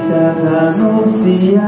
notícias anunciar.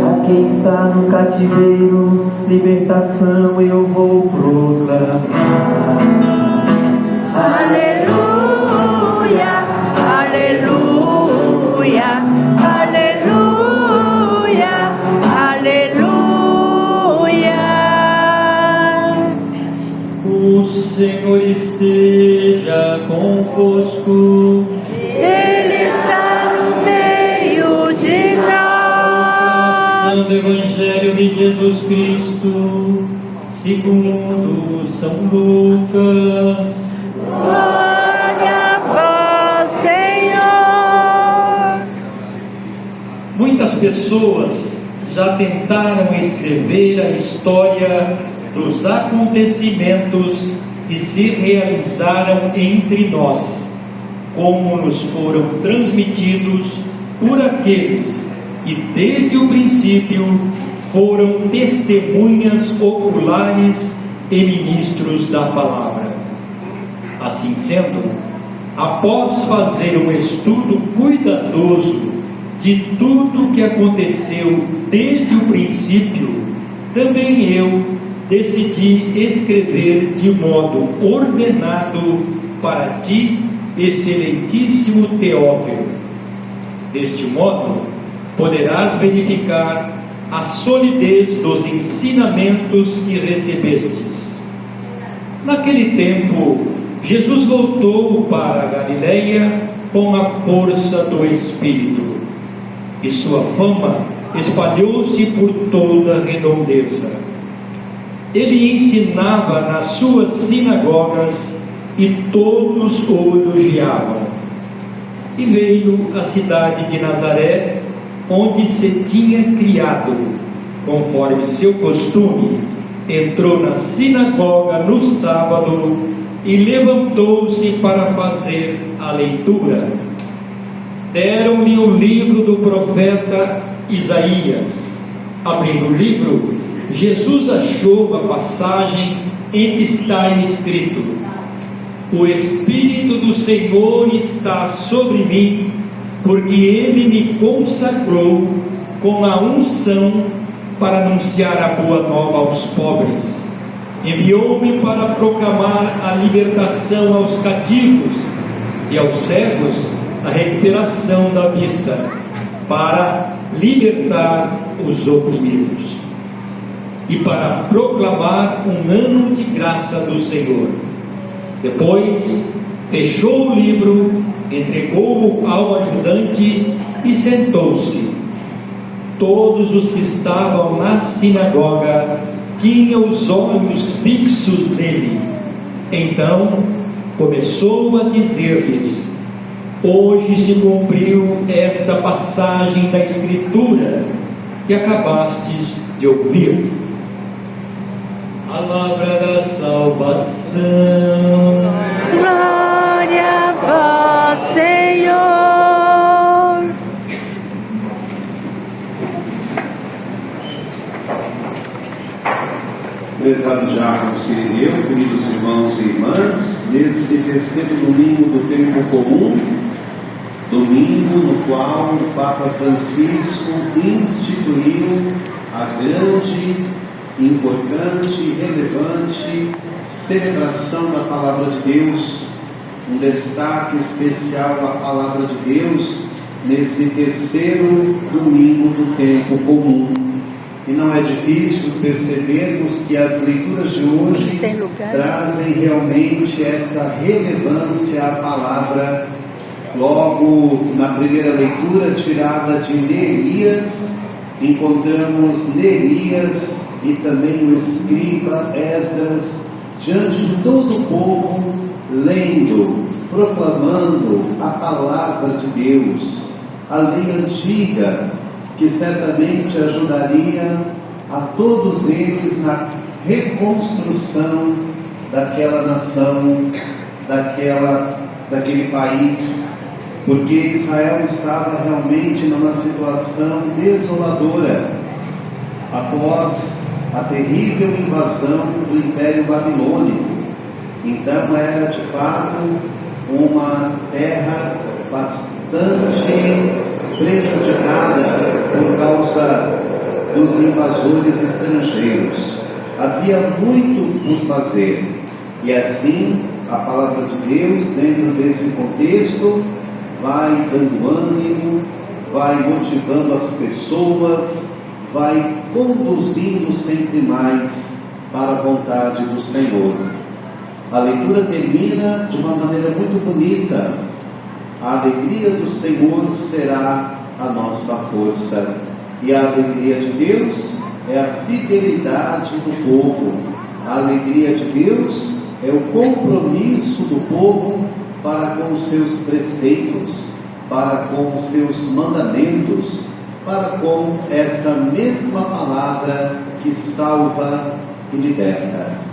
A quem está no cativeiro, libertação eu vou proclamar. Aleluia, aleluia, aleluia, aleluia. O Senhor esteja convosco. Ele está no meio de nós. Do Evangelho de Jesus Cristo, segundo São Lucas. Glória a vós, Senhor. Muitas pessoas já tentaram escrever a história dos acontecimentos que se realizaram entre nós, como nos foram transmitidos por aqueles que desde o princípio foram testemunhas oculares e ministros da palavra. Assim sendo, após fazer um estudo cuidadoso de tudo que aconteceu desde o princípio, também eu decidi escrever de modo ordenado para ti, excelentíssimo Teófilo. Deste modo, poderás verificar a solidez dos ensinamentos que recebestes. Naquele tempo, Jesus voltou para a Galileia com a força do Espírito, e sua fama espalhou-se por toda a redondeza. Ele ensinava nas suas sinagogas e todos o elogiavam. E veio à cidade de Nazaré, onde se tinha criado. Conforme seu costume, entrou na sinagoga no sábado e levantou-se para fazer a leitura. Deram-lhe o livro do profeta Isaías. Abrindo o livro, Jesus achou a passagem em que está escrito: o Espírito do Senhor está sobre mim, porque Ele me consagrou com a unção para anunciar a boa nova aos pobres. Enviou-me para proclamar a libertação aos cativos e aos cegos a recuperação da vista, para libertar os oprimidos e para proclamar um ano de graça do Senhor. Depois fechou o livro, entregou-o ao ajudante e sentou-se. Todos os que estavam na sinagoga tinham os olhos fixos nele. Então começou a dizer-lhes: hoje se cumpriu esta passagem da Escritura que acabastes de ouvir. Palavra da salvação. Glória a vós, Senhor. Prezado Diácono Cirineu, queridos irmãos e irmãs, nesse terceiro domingo do tempo comum, domingo no qual o Papa Francisco instituiu a grande, importante e relevante celebração da Palavra de Deus, um destaque especial à Palavra de Deus nesse terceiro domingo do tempo comum. E não é difícil percebermos que as leituras de hoje trazem realmente essa relevância à palavra. Logo na primeira leitura, tirada de Neemias, encontramos Neemias e também o escriba Esdras diante de todo o povo, lendo, proclamando a palavra de Deus, a lei antiga, que certamente ajudaria a todos eles na reconstrução daquela nação, daquele país, porque Israel estava realmente numa situação desoladora após a terrível invasão do Império Babilônico. Então era de fato uma terra bastante prejudicada por causa dos invasores estrangeiros. Havia muito por fazer, e assim a palavra de Deus, dentro desse contexto, vai dando ânimo, vai motivando as pessoas, vai conduzindo sempre mais para a vontade do Senhor. A leitura termina de uma maneira muito bonita. A alegria do Senhor será a nossa força, e a alegria de Deus é a fidelidade do povo. A alegria de Deus é o compromisso do povo para com os seus preceitos, para com os seus mandamentos, para com essa mesma palavra que salva e liberta.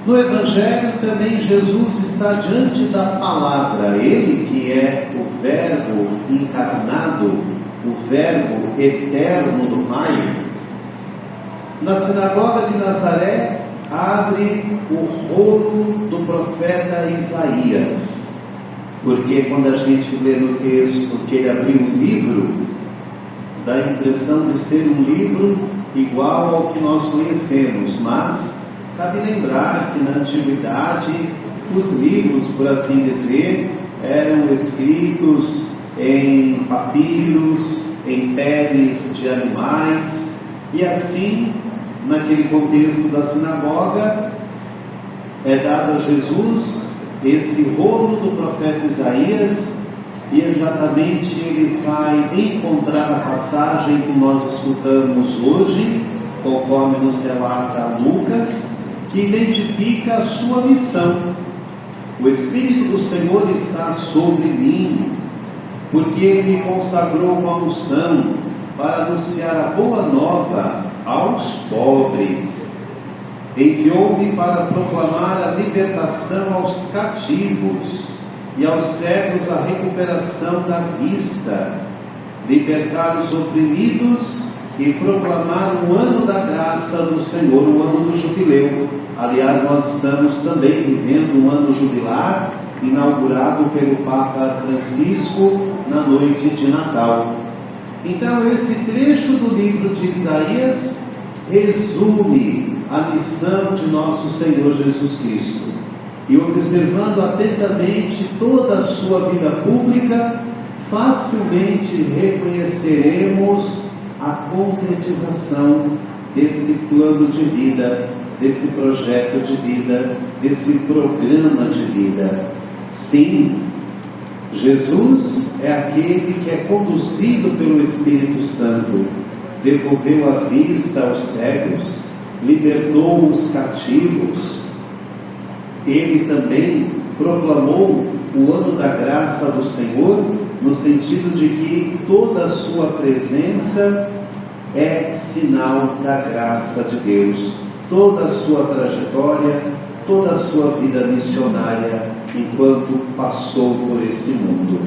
No Evangelho também Jesus está diante da palavra, Ele que é o Verbo encarnado, o Verbo eterno do Pai. Na sinagoga de Nazaré, abre o rolo do profeta Isaías, porque quando a gente lê no texto que ele abriu o livro, dá a impressão de ser um livro igual ao que nós conhecemos, mas cabe lembrar que na antiguidade os livros, por assim dizer, eram escritos em papiros, em peles de animais, e assim, naquele contexto da sinagoga, é dado a Jesus esse rolo do profeta Isaías, e exatamente ele vai encontrar a passagem que nós escutamos hoje, conforme nos relata Lucas, que identifica a sua missão. O Espírito do Senhor está sobre mim, porque Ele me consagrou uma unção para anunciar a boa nova aos pobres. Enviou-me para proclamar a libertação aos cativos e aos cegos a recuperação da vista, libertar os oprimidos e proclamar o ano da graça do Senhor, o ano do jubileu. Aliás, nós estamos também vivendo um ano jubilar, inaugurado pelo Papa Francisco na noite de Natal. Então, esse trecho do livro de Isaías resume a missão de nosso Senhor Jesus Cristo. E observando atentamente toda a sua vida pública, facilmente reconheceremos a concretização desse plano de vida, desse projeto de vida, desse programa de vida. Sim, Jesus é aquele que é conduzido pelo Espírito Santo, devolveu a vista aos cegos, libertou os cativos. Ele também proclamou o ano da graça do Senhor, no sentido de que toda a sua presença é sinal da graça de Deus. Toda a sua trajetória, toda a sua vida missionária, enquanto passou por esse mundo.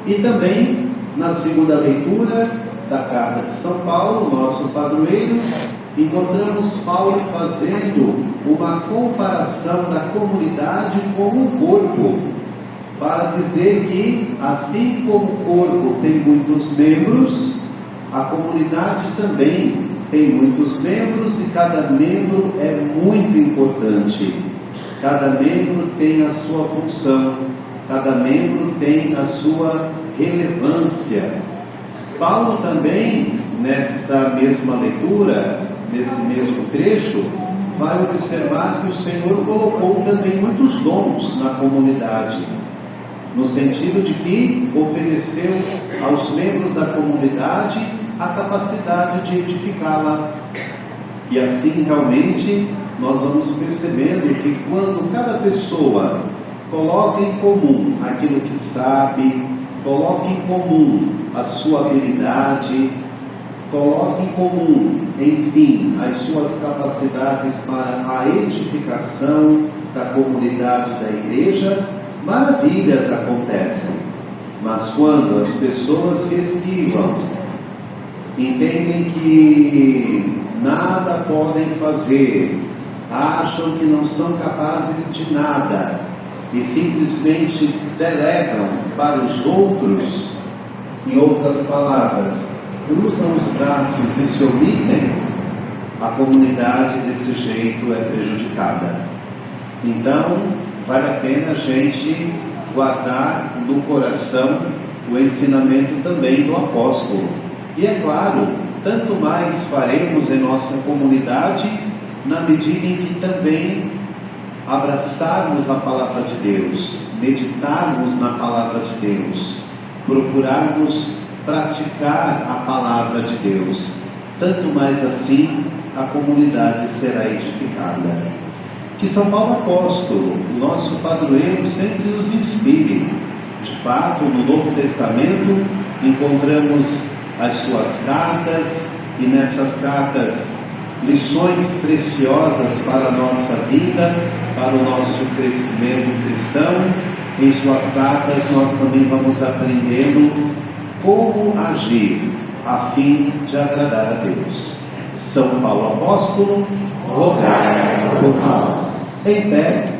E também, na segunda leitura da carta de São Paulo, nosso padroeiro, encontramos Paulo fazendo uma comparação da comunidade com o corpo, para dizer que, assim como o corpo tem muitos membros, a comunidade também tem muitos membros, e cada membro é muito importante. Cada membro tem a sua função, cada membro tem a sua relevância. Paulo também, nessa mesma leitura, nesse mesmo trecho, vai observar que o Senhor colocou também muitos dons na comunidade, no sentido de que ofereceu aos membros da comunidade a capacidade de edificá-la. E assim realmente nós vamos percebendo que quando cada pessoa coloca em comum aquilo que sabe, coloca em comum a sua habilidade, coloca em comum, enfim, as suas capacidades para a edificação da comunidade da igreja, maravilhas acontecem. Mas quando as pessoas se esquivam, entendem que nada podem fazer, acham que não são capazes de nada, e simplesmente delegam para os outros, em outras palavras, cruzam os braços e se omitem, a comunidade desse jeito é prejudicada. Então, vale a pena a gente guardar no coração o ensinamento também do apóstolo. E é claro, tanto mais faremos em nossa comunidade, na medida em que também abraçarmos a palavra de Deus, meditarmos na palavra de Deus, procurarmos praticar a palavra de Deus. Tanto mais assim a comunidade será edificada. Que São Paulo Apóstolo, o nosso padroeiro, sempre nos inspire. De fato, no Novo Testamento encontramos as suas cartas, e nessas cartas lições preciosas para a nossa vida, para o nosso crescimento cristão. Em suas cartas nós também vamos aprendendo como agir a fim de agradar a Deus. São Paulo Apóstolo, rogai por nós. Em pé.